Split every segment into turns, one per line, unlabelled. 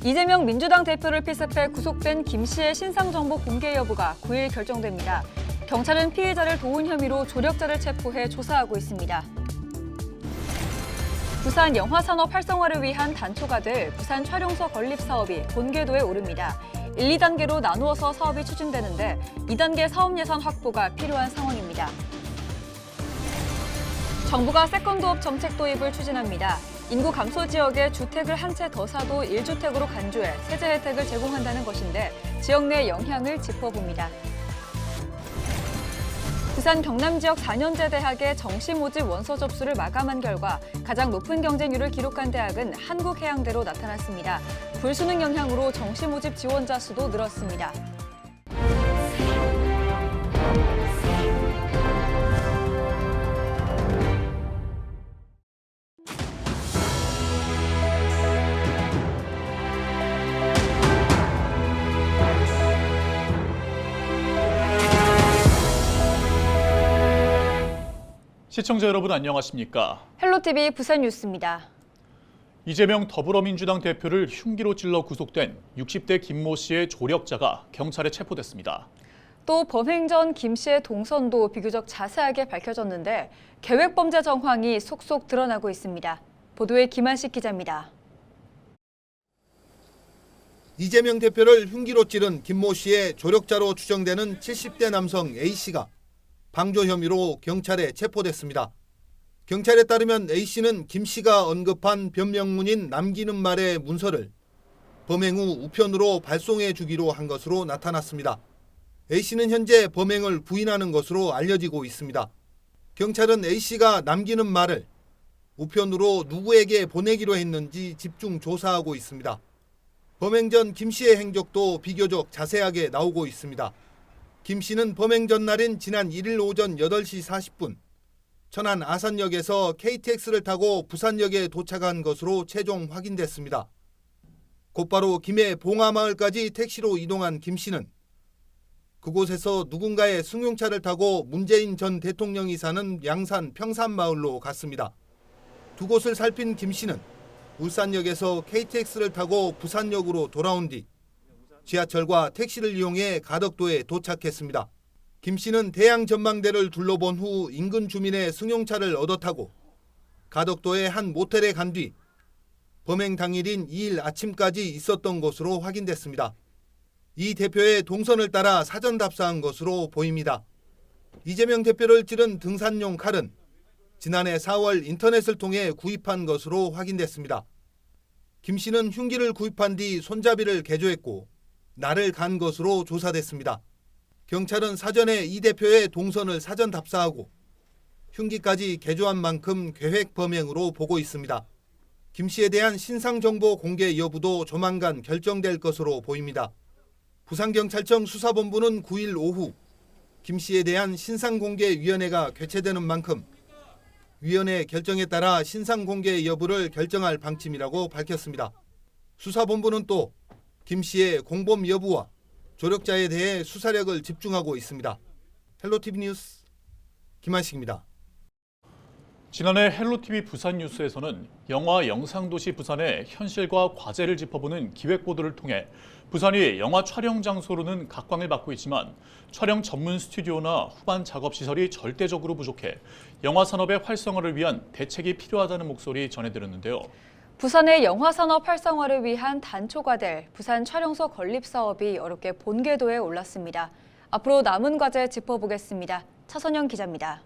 이재명 민주당 대표를 필습해 구속된 김 씨의 신상정보 공개 여부가 9일 결정됩니다. 경찰은 피해자를 도운 혐의로 조력자를 체포해 조사하고 있습니다. 부산 영화산업 활성화를 위한 단초가 될 부산 촬영소 건립 사업이 본궤도에 오릅니다. 1, 2단계로 나누어서 사업이 추진되는데 2단계 사업 예산 확보가 필요한 상황입니다. 정부가 세컨드업 정책 도입을 추진합니다. 인구 감소 지역에 주택을 한 채 더 사도 1주택으로 간주해 세제 혜택을 제공한다는 것인데 지역 내 영향을 짚어봅니다. 부산 경남 지역 4년제 대학의 정시 모집 원서 접수를 마감한 결과 가장 높은 경쟁률을 기록한 대학은 한국해양대로 나타났습니다. 불수능 영향으로 정시 모집 지원자 수도 늘었습니다.
시청자 여러분 안녕하십니까?
헬로티비 부산 뉴스입니다.
이재명 더불어민주당 대표를 흉기로 찔러 구속된 60대 김모 씨의 조력자가 경찰에 체포됐습니다.
또 범행 전 김 씨의 동선도 비교적 자세하게 밝혀졌는데 계획범죄 정황이 속속 드러나고 있습니다. 보도에 김한식 기자입니다.
이재명 대표를 흉기로 찌른 김모 씨의 조력자로 추정되는 70대 남성 A씨가 방조 혐의로 경찰에 체포됐습니다. 경찰에 따르면 A씨는 김 씨가 언급한 변명문인 남기는 말의 문서를 범행 후 우편으로 발송해 주기로 한 것으로 나타났습니다. A씨는 현재 범행을 부인하는 것으로 알려지고 있습니다. 경찰은 A씨가 남기는 말을 우편으로 누구에게 보내기로 했는지 집중 조사하고 있습니다. 범행 전 김 씨의 행적도 비교적 자세하게 나오고 있습니다. 김 씨는 범행 전날인 지난 1일 오전 8시 40분 천안 아산역에서 KTX를 타고 부산역에 도착한 것으로 최종 확인됐습니다. 곧바로 김해 봉하마을까지 택시로 이동한 김 씨는 그곳에서 누군가의 승용차를 타고 문재인 전 대통령이 사는 양산 평산마을로 갔습니다. 두 곳을 살핀 김 씨는 울산역에서 KTX를 타고 부산역으로 돌아온 뒤 지하철과 택시를 이용해 가덕도에 도착했습니다. 김 씨는 대양 전망대를 둘러본 후 인근 주민의 승용차를 얻어 타고 가덕도의 한 모텔에 간 뒤 범행 당일인 2일 아침까지 있었던 것으로 확인됐습니다. 이 대표의 동선을 따라 사전 답사한 것으로 보입니다. 이재명 대표를 찌른 등산용 칼은 지난해 4월 인터넷을 통해 구입한 것으로 확인됐습니다. 김 씨는 흉기를 구입한 뒤 손잡이를 개조했고 날을 간 것으로 조사됐습니다. 경찰은 사전에 이 대표의 동선을 사전 답사하고 흉기까지 개조한 만큼 계획 범행으로 보고 있습니다. 김 씨에 대한 신상정보 공개 여부도 조만간 결정될 것으로 보입니다. 부산경찰청 수사본부는 9일 오후 김 씨에 대한 신상공개위원회가 개최되는 만큼 위원회 결정에 따라 신상공개 여부를 결정할 방침이라고 밝혔습니다. 수사본부는 또 김 씨의 공범 여부와 조력자에 대해 수사력을 집중하고 있습니다. 헬로티비 뉴스 김한식입니다.
지난해 헬로티비 부산 뉴스에서는 영화 영상도시 부산의 현실과 과제를 짚어보는 기획보도를 통해 부산이 영화 촬영 장소로는 각광을 받고 있지만 촬영 전문 스튜디오나 후반 작업 시설이 절대적으로 부족해 영화 산업의 활성화를 위한 대책이 필요하다는 목소리 전해드렸는데요.
부산의 영화산업 활성화를 위한 단초가 될 부산 촬영소 건립 사업이 어렵게 본궤도에 올랐습니다. 앞으로 남은 과제 짚어보겠습니다. 차선영 기자입니다.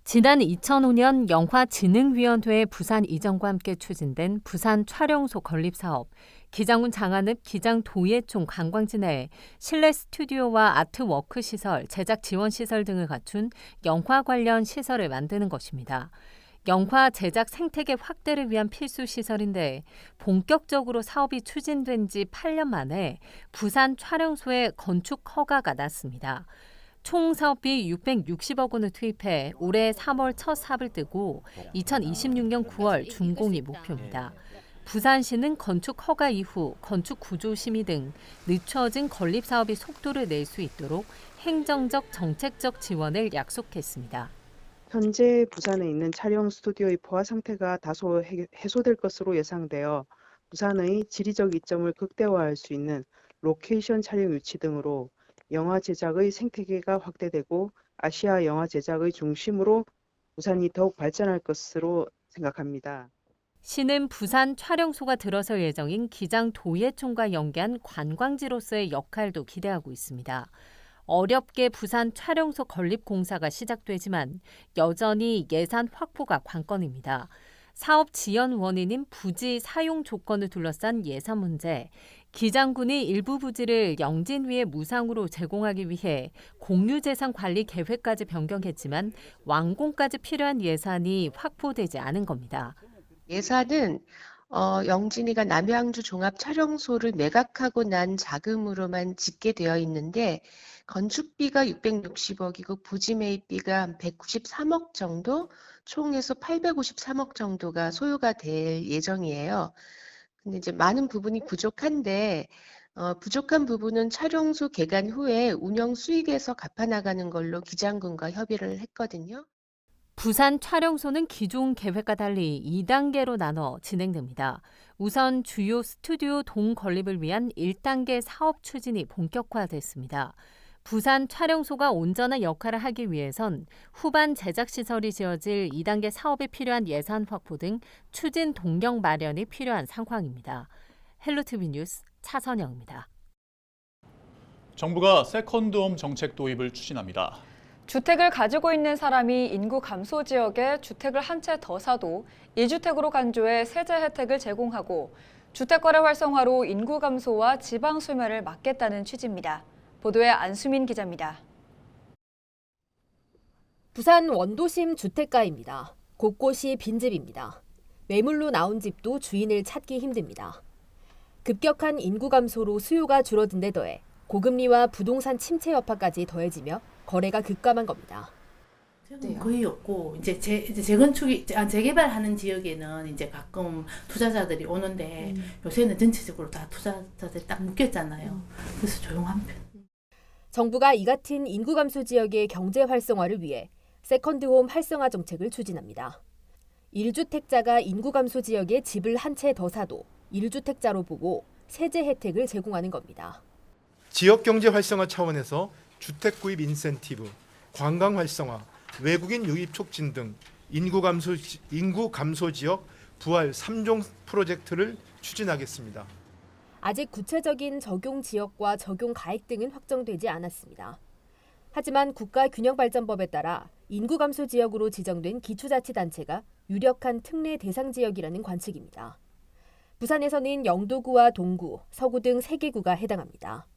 지난 2005년 영화진흥위원회 부산 이전과 함께 추진된 부산 촬영소 건립 사업, 기장군 장안읍 기장도예촌 관광지 내에 실내 스튜디오와 아트워크 시설, 제작 지원 시설 등을 갖춘 영화 관련 시설을 만드는 것입니다. 영화 제작 생태계 확대를 위한 필수 시설인데 본격적으로 사업이 추진된 지 8년 만에 부산 촬영소의 건축 허가가 났습니다. 총 사업비 660억 원을 투입해 올해 3월 첫 삽을 뜨고 2026년 9월 준공이 목표입니다. 부산시는 건축 허가 이후 건축 구조 심의 등 늦춰진 건립 사업이 속도를 낼 수 있도록 행정적 정책적 지원을 약속했습니다.
현재 부산에 있는 촬영 스튜디오의 포화 상태가 다소 해소될 것으로 예상되어 부산의 지리적 이점을 극대화할 수 있는 로케이션 촬영 유치 등으로 영화 제작의 생태계가 확대되고 아시아 영화 제작의 중심으로 부산이 더욱 발전할 것으로 생각합니다.
시는 부산 촬영소가 들어설 예정인 기장 도예촌과 연계한 관광지로서의 역할도 기대하고 있습니다. 어렵게 부산 촬영소 건립 공사가 시작되지만 여전히 예산 확보가 관건입니다. 사업 지연 원인인 부지 사용 조건을 둘러싼 예산 문제, 기장군이 일부 부지를 영진위에 무상으로 제공하기 위해 공유재산 관리 계획까지 변경했지만 완공까지 필요한 예산이 확보되지 않은 겁니다.
예산은 영진이가 남양주 종합촬영소를 매각하고 난 자금으로만 짓게 되어 있는데 건축비가 660억이고 부지 매입비가 한 193억 정도, 총해서 853억 정도가 소요가 될 예정이에요. 근데 이제 많은 부분이 부족한데 부족한 부분은 촬영소 개관 후에 운영 수익에서 갚아나가는 걸로 기장군과 협의를 했거든요.
부산 촬영소는 기존 계획과 달리 2단계로 나눠 진행됩니다. 우선 주요 스튜디오 동 건립을 위한 1단계 사업 추진이 본격화됐습니다. 부산 촬영소가 온전한 역할을 하기 위해선 후반 제작시설이 지어질 2단계 사업에 필요한 예산 확보 등 추진 동력 마련이 필요한 상황입니다. 헬로티비 뉴스 차선영입니다.
정부가 세컨드홈 정책 도입을 추진합니다.
주택을 가지고 있는 사람이 인구 감소 지역에 주택을 한 채 더 사도 1주택으로 간주해 세제 혜택을 제공하고 주택거래 활성화로 인구 감소와 지방 소멸을 막겠다는 취지입니다. 보도에 안수민 기자입니다.
부산 원도심 주택가입니다. 곳곳이 빈집입니다. 매물로 나온 집도 주인을 찾기 힘듭니다. 급격한 인구 감소로 수요가 줄어든 데 더해 고금리와 부동산 침체 여파까지 더해지며 거래가 급감한 겁니다.
거의 없고 이제 재건축이 재개발하는 지역에는 이제 가끔 투자자들이 오는데 요새는 전체적으로 다 투자자들이 딱 묶였잖아요. 그래서 조용한 편.
정부가 이 같은 인구 감소 지역의 경제 활성화를 위해 세컨드홈 활성화 정책을 추진합니다. 1주택자가 인구 감소 지역에 집을 한 채 더 사도 1주택자로 보고 세제 혜택을 제공하는 겁니다.
지역 경제 활성화 차원에서 주택 구입 인센티브, 관광 활성화, 외국인 유입 촉진 등 인구 감소 지역 부활 3종 프로젝트를 추진하겠습니다.
아직 구체적인 적용 지역과 적용 가액 등은 확정되지 않았습니다. 하지만 국가균형발전법에 따라 인구 감소 지역으로 지정된 기초자치단체가 유력한 특례 대상 지역이라는 관측입니다. 부산에서는 영도구와 동구, 서구 등 3개구가 해당합니다.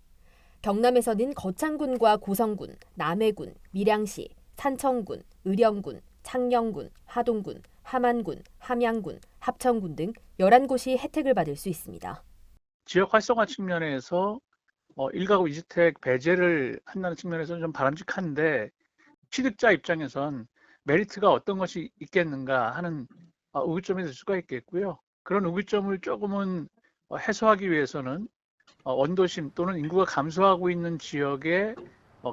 경남에서는 거창군과 고성군, 남해군, 밀양시, 산청군, 의령군, 창녕군, 하동군, 함안군, 함양군, 합천군 등 11곳이 혜택을 받을 수 있습니다.
지역 활성화 측면에서 1가구 2주택 배제를 한다는 측면에서는 좀 바람직한데 취득자 입장에선 메리트가 어떤 것이 있겠는가 하는 의구점이 될 수가 있겠고요. 그런 의구점을 조금은 해소하기 위해서는 원도심 또는 인구가 감소하고 있는 지역의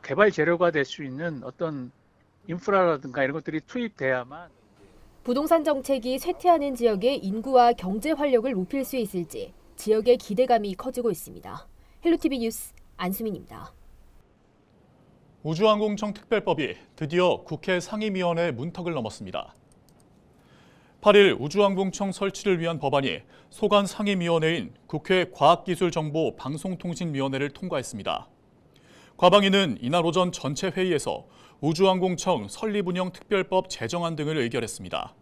개발 재료가 될 수 있는 어떤 인프라라든가 이런 것들이 투입돼야만
부동산 정책이 쇠퇴하는 지역의 인구와 경제 활력을 높일 수 있을지 지역의 기대감이 커지고 있습니다. 헬로티비 뉴스 안수민입니다.
우주항공청 특별법이 드디어 국회 상임위원회 문턱을 넘었습니다. 8일 우주항공청 설치를 위한 법안이 소관 상임위원회인 국회 과학기술정보방송통신위원회를 통과했습니다. 과방위는 이날 오전 전체 회의에서 우주항공청 설립운영 특별법 제정안 등을 의결했습니다.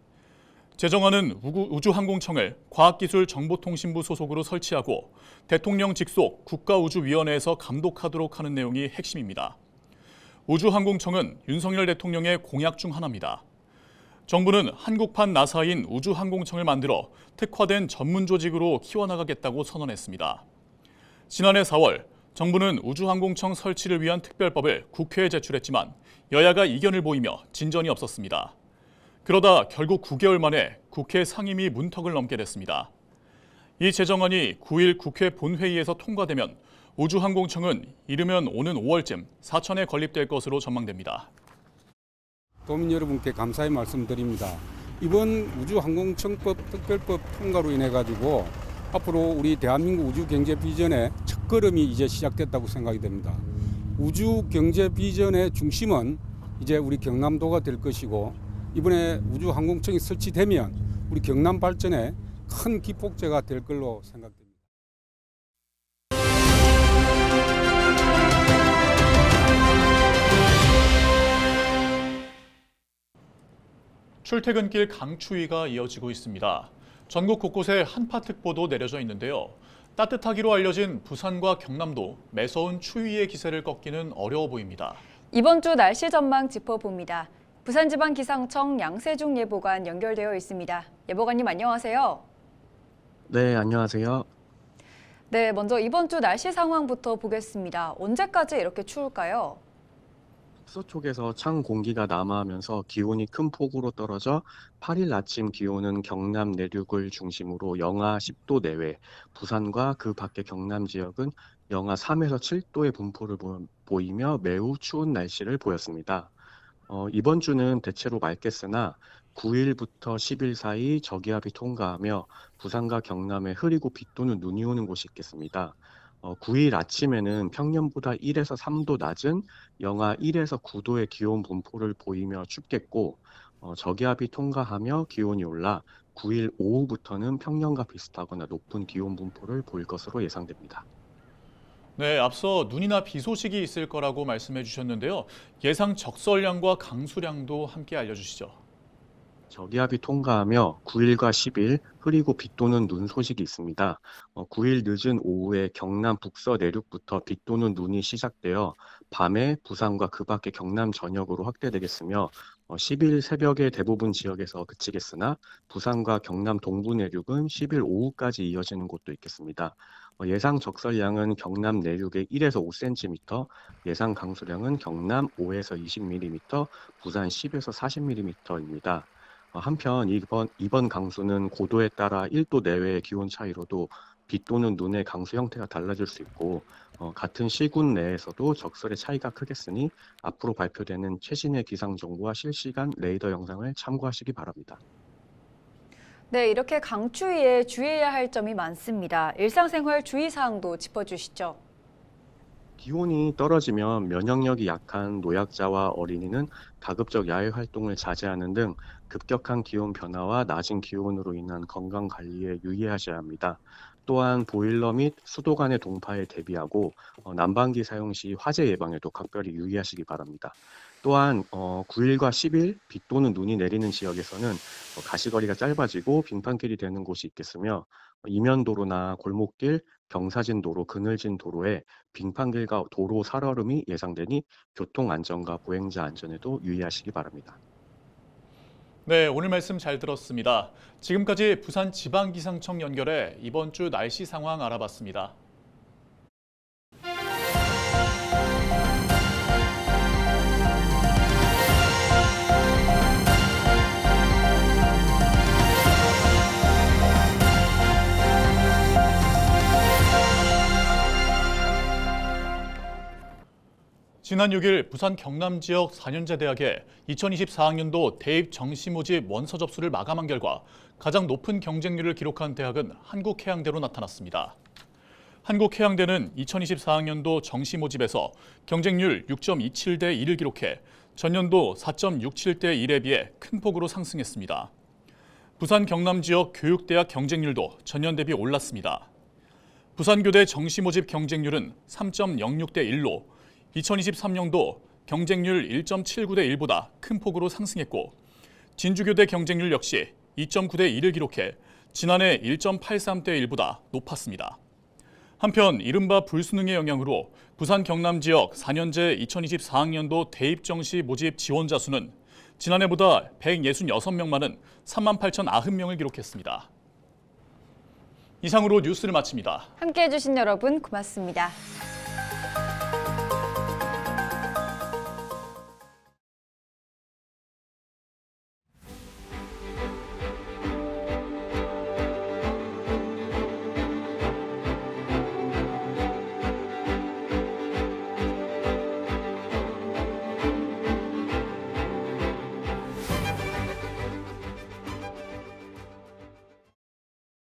제정안은 우주항공청을 과학기술정보통신부 소속으로 설치하고 대통령 직속 국가우주위원회에서 감독하도록 하는 내용이 핵심입니다. 우주항공청은 윤석열 대통령의 공약 중 하나입니다. 정부는 한국판 나사인 우주항공청을 만들어 특화된 전문 조직으로 키워나가겠다고 선언했습니다. 지난해 4월 정부는 우주항공청 설치를 위한 특별법을 국회에 제출했지만 여야가 이견을 보이며 진전이 없었습니다. 그러다 결국 9개월 만에 국회 상임위 문턱을 넘게 됐습니다. 이 제정안이 9일 국회 본회의에서 통과되면 우주항공청은 이르면 오는 5월쯤 사천에 건립될 것으로 전망됩니다.
도민 여러분께 감사의 말씀드립니다. 이번 우주항공청법 특별법 통과로 인해 가지고 앞으로 우리 대한민국 우주 경제 비전의 첫걸음이 이제 시작됐다고 생각이 됩니다. 우주 경제 비전의 중심은 이제 우리 경남도가 될 것이고 이번에 우주 항공청이 설치되면 우리 경남 발전에 큰 기폭제가 될 걸로 생각됩니다.
출퇴근길 강추위가 이어지고 있습니다. 전국 곳곳에 한파특보도 내려져 있는데요. 따뜻하기로 알려진 부산과 경남도 매서운 추위의 기세를 꺾기는 어려워 보입니다.
이번 주 날씨 전망 짚어봅니다. 부산지방기상청 양세중 예보관 연결되어 있습니다. 예보관님 안녕하세요.
네, 안녕하세요.
네, 먼저 이번 주 날씨 상황부터 보겠습니다. 언제까지 이렇게 추울까요?
서쪽에서 찬 공기가 남하하면서 기온이 큰 폭으로 떨어져 8일 아침 기온은 경남 내륙을 중심으로 영하 10도 내외, 부산과 그 밖의 경남 지역은 영하 3에서 7도의 분포를 보이며 매우 추운 날씨를 보였습니다. 이번 주는 대체로 맑겠으나 9일부터 10일 사이 저기압이 통과하며 부산과 경남에 흐리고 비 또는 눈이 오는 곳이 있겠습니다. 9일 아침에는 평년보다 1에서 3도 낮은 영하 1에서 9도의 기온 분포를 보이며 춥겠고 저기압이 통과하며 기온이 올라 9일 오후부터는 평년과 비슷하거나 높은 기온 분포를 보일 것으로 예상됩니다.
네, 앞서 눈이나 비 소식이 있을 거라고 말씀해 주셨는데요. 예상 적설량과 강수량도 함께 알려주시죠.
저기압이 통과하며 9일과 10일 흐리고 비 또는 눈 소식이 있습니다. 9일 늦은 오후에 경남 북서 내륙부터 비 또는 눈이 시작되어 밤에 부산과 그 밖의 경남 전역으로 확대되겠으며 10일 새벽에 대부분 지역에서 그치겠으나 부산과 경남 동부 내륙은 10일 오후까지 이어지는 곳도 있겠습니다. 예상 적설량은 경남 내륙에 1에서 5cm, 예상 강수량은 경남 5에서 20mm, 부산 10에서 40mm입니다. 한편 이번 강수는 고도에 따라 1도 내외의 기온 차이로도 비 또는 눈의 강수 형태가 달라질 수 있고 같은 시군 내에서도 적설의 차이가 크겠으니 앞으로 발표되는 최신의 기상 정보와 실시간 레이더 영상을 참고하시기 바랍니다.
네, 이렇게 강추위에 주의해야 할 점이 많습니다. 일상생활 주의사항도 짚어주시죠.
기온이 떨어지면 면역력이 약한 노약자와 어린이는 가급적 야외 활동을 자제하는 등 급격한 기온 변화와 낮은 기온으로 인한 건강 관리에 유의하셔야 합니다. 또한 보일러 및 수도관의 동파에 대비하고 난방기 사용 시 화재 예방에도 각별히 유의하시기 바랍니다. 또한 9일과 10일 비 또는 눈이 내리는 지역에서는 가시거리가 짧아지고 빙판길이 되는 곳이 있겠으며 이면도로나 골목길, 경사진 도로, 그늘진 도로에 빙판길과 도로 살얼음이 예상되니 교통 안전과 보행자 안전에도 유의하시기 바랍니다.
네, 오늘 말씀 잘 들었습니다. 지금까지 부산지방기상청 연결해 이번 주 날씨 상황 알아봤습니다. 지난 6일 부산 경남 지역 4년제 대학의 2024학년도 대입 정시 모집 원서 접수를 마감한 결과 가장 높은 경쟁률을 기록한 대학은 한국해양대로 나타났습니다. 한국해양대는 2024학년도 정시 모집에서 경쟁률 6.27대 1을 기록해 전년도 4.67대 1에 비해 큰 폭으로 상승했습니다. 부산 경남 지역 교육대학 경쟁률도 전년 대비 올랐습니다. 부산교대 정시 모집 경쟁률은 3.06대 1로 2023년도 경쟁률 1.79대 1보다 큰 폭으로 상승했고 진주교대 경쟁률 역시 2.9대 1을 기록해 지난해 1.83대 1보다 높았습니다. 한편 이른바 불수능의 영향으로 부산 경남 지역 4년제 2024학년도 대입 정시 모집 지원자 수는 지난해보다 166명 많은 38,090명을 기록했습니다. 이상으로 뉴스를 마칩니다.
함께해 주신 여러분 고맙습니다.